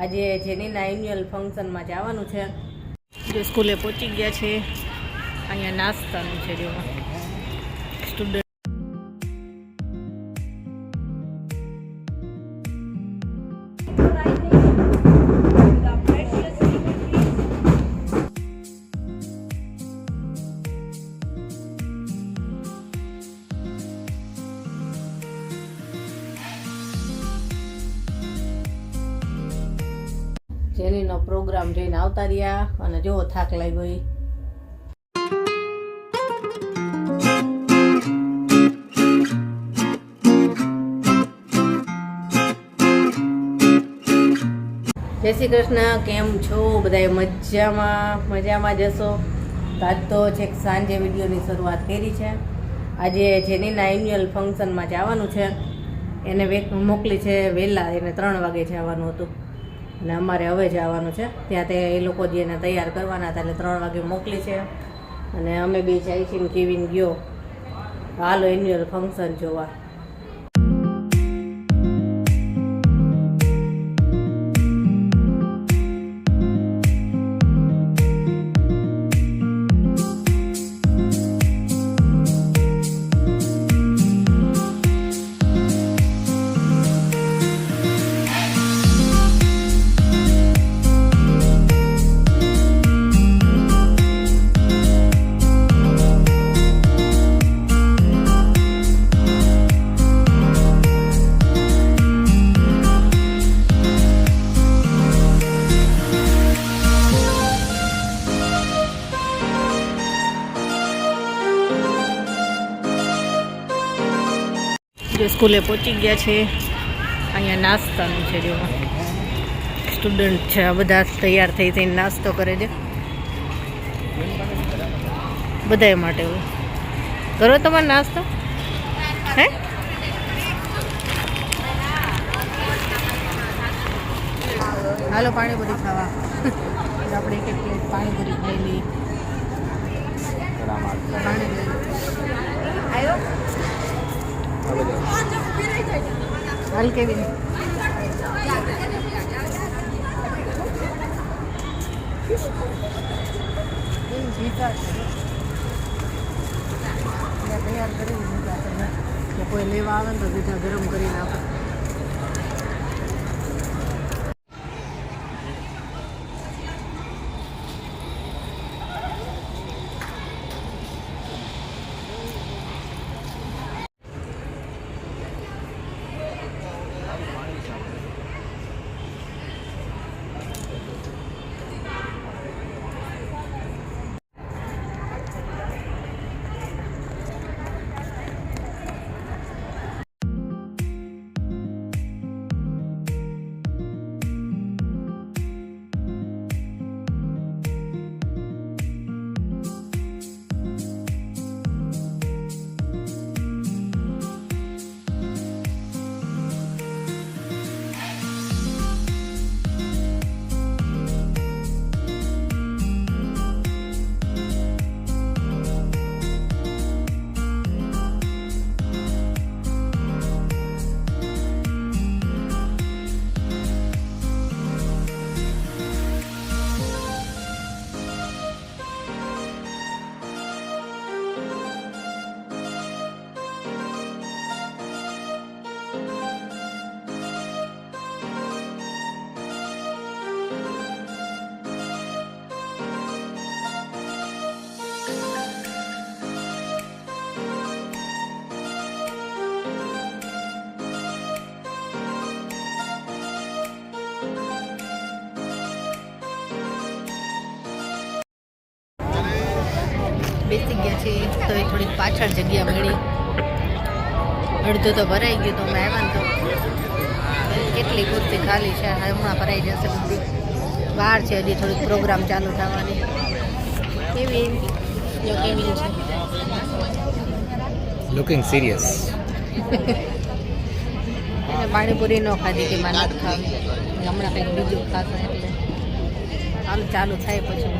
આજે જેનીના એન્યુઅલ ફંક્શનમાં જવાનું છે. જો સ્કૂલે પહોંચી ગયા છે. અહીંયા નાસ્તાનું છે જો સ્ટુડન્ટ. જેનીનો પ્રોગ્રામ જોઈને આવતા રહ્યા અને જો થાક લાગ્યો. જય શ્રી કૃષ્ણ, કેમ છો બધાએ? મજામાં જશો. આજ તો છેક સાંજે વિડીયોની શરૂઆત કરી છે. આજે જેનીના એન્યુઅલ ફંક્શનમાં જવાનું છે. એને મોકલી છે વહેલા, એને 3 વાગે જવાનું હતું અને અમારે હવે જવાનું છે. ત્યાં તે એ લોકો જે એને તૈયાર કરવાના હતા એટલે 3 વાગે મોકલી છે અને અમે બી જાય છીએ. કેવિન ગયો હાલો એન્યુઅલ ફંક્શન જોવા. જો સ્કૂલે પહોંચી ગયા છે. અહીંયા નાસ્તાનું છે જો સ્ટુડન્ટ છે આ બધા તૈયાર થઈ થઈને નાસ્તો કરે છે. બધાય માટે હોય. કરો તમારે નાસ્તો? હે હાલો પાણીપુરી ખાવા. આપણે એક પ્લેટ પાણીપુરી ખાઈ લઈએ. આવ્યો હાલ કેવી તૈયાર કરી કોઈ લેવા આવે ને તો બીજા ગરમ કરી નાખે. બેસી ગયા છે તો એ થોડીક પાછળ જગ્યા મળી. અડધું તો ભરાઈ ગયું. તો અમે આવ્યા ને તો કેટલી કુર્સી ખાલી છે. હમણાં ભરાઈ જશે બધી. બહાર છે હજી થોડીક પ્રોગ્રામ ચાલુ થવાની. કેવી છે લુકિંગ સિરિયસ. એને પાણીપુરી ન ખાધી કે મારે નથી ખાવી. હમણાં કંઈક બીજું ખાશે એટલે હાલ ચાલુ થાય પછી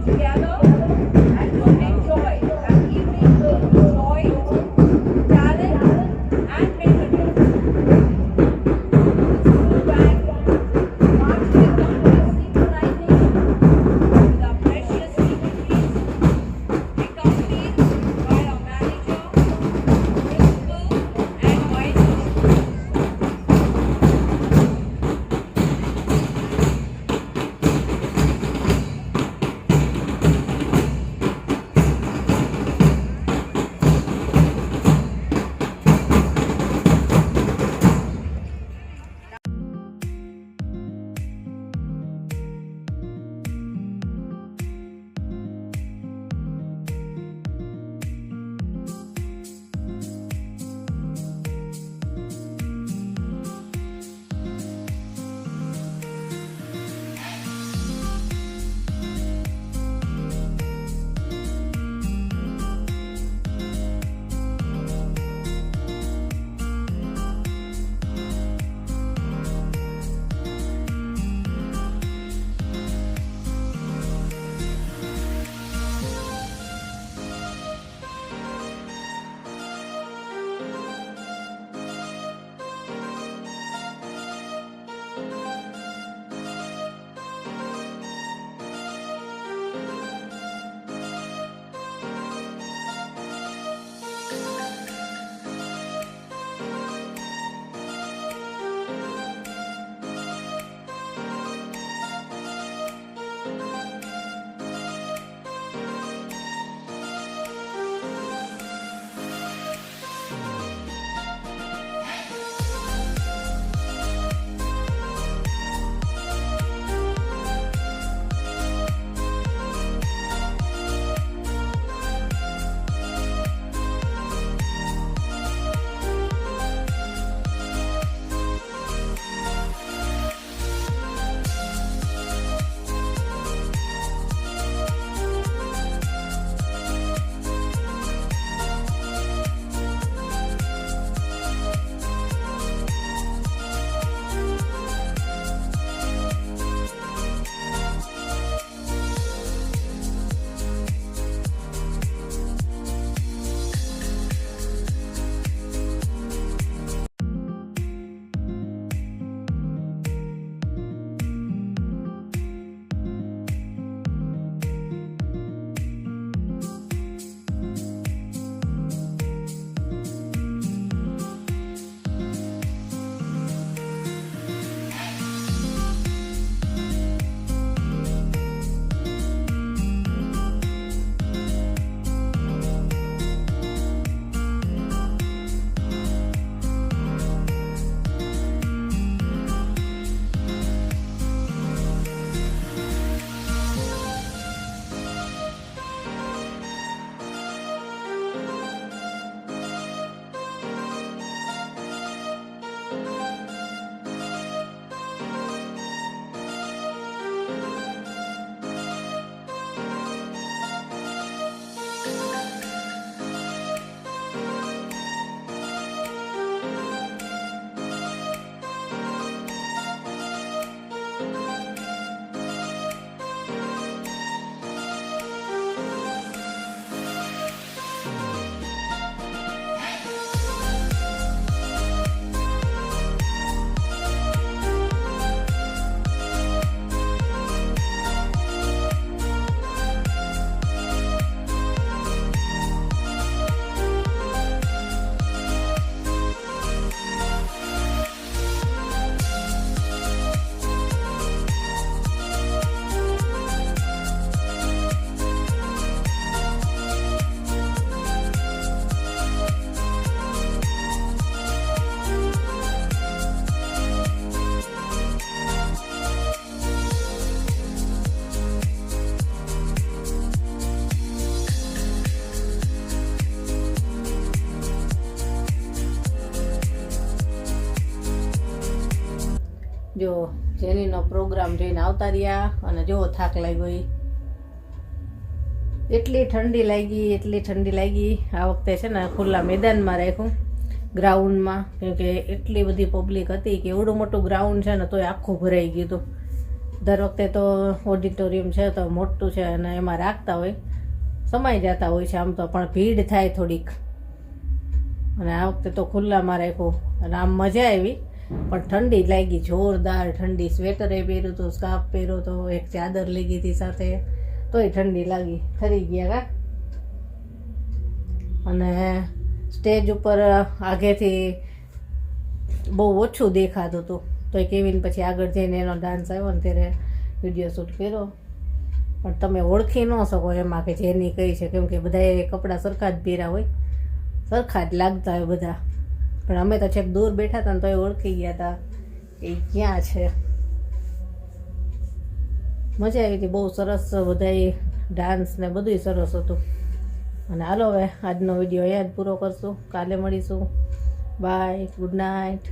together. જો જેનીનો પ્રોગ્રામ જોઈને આવતા રહ્યા અને જો થાક લાગ્યો એ એટલી ઠંડી લાગી આ વખતે છે ને ખુલ્લા મેદાનમાં રાખ્યું ગ્રાઉન્ડમાં, કેમકે એટલી બધી પબ્લિક હતી કે એવડું મોટું ગ્રાઉન્ડ છે ને તોય આખું ભરાઈ ગયું હતું. દર વખતે તો ઓડિટોરિયમ છે તો મોટું છે અને એમાં રાખતા હોય, સમાઈ જતા હોય છે આમ તો, પણ ભીડ થાય થોડીક. અને આ વખતે તો ખુલ્લામાં રાખ્યું અને આમ મજા આવી, પણ ઠંડી લાગી, જોરદાર ઠંડી. સ્વેટરે પહેર્યું હતું, સ્કાર્ફ પહેર્યો હતો, એક ચાદર લઈ ગઈ હતી સાથે, તોય ઠંડી લાગી. ઠરી ગયા કા. અને સ્ટેજ ઉપર આગેથી બહુ ઓછું દેખાતું હતું, તો કેવીન પછી આગળ જઈને એનો ડાન્સ આવ્યો ને ત્યારે વિડીયો શૂટ કર્યો. પણ તમે ઓળખી ન શકો એમાં કે જેની કઈ છે, કેમ કે બધાએ કપડાં સરખા જ પહેર્યા હોય, સરખા જ લાગતા હોય બધા. પણ અમે તો છેક દૂર બેઠા હતા ને તોય ઓળખી ગયા હતા કે ક્યાં છે. મજા આવી હતી, બહુ સરસ બધાએ ડાન્સ ને બધું સરસ હતું. અને હાલો હવે આજનો વિડીયો અહીંયા જ પૂરો કરશું, કાલે મળીશું. Bye, good night.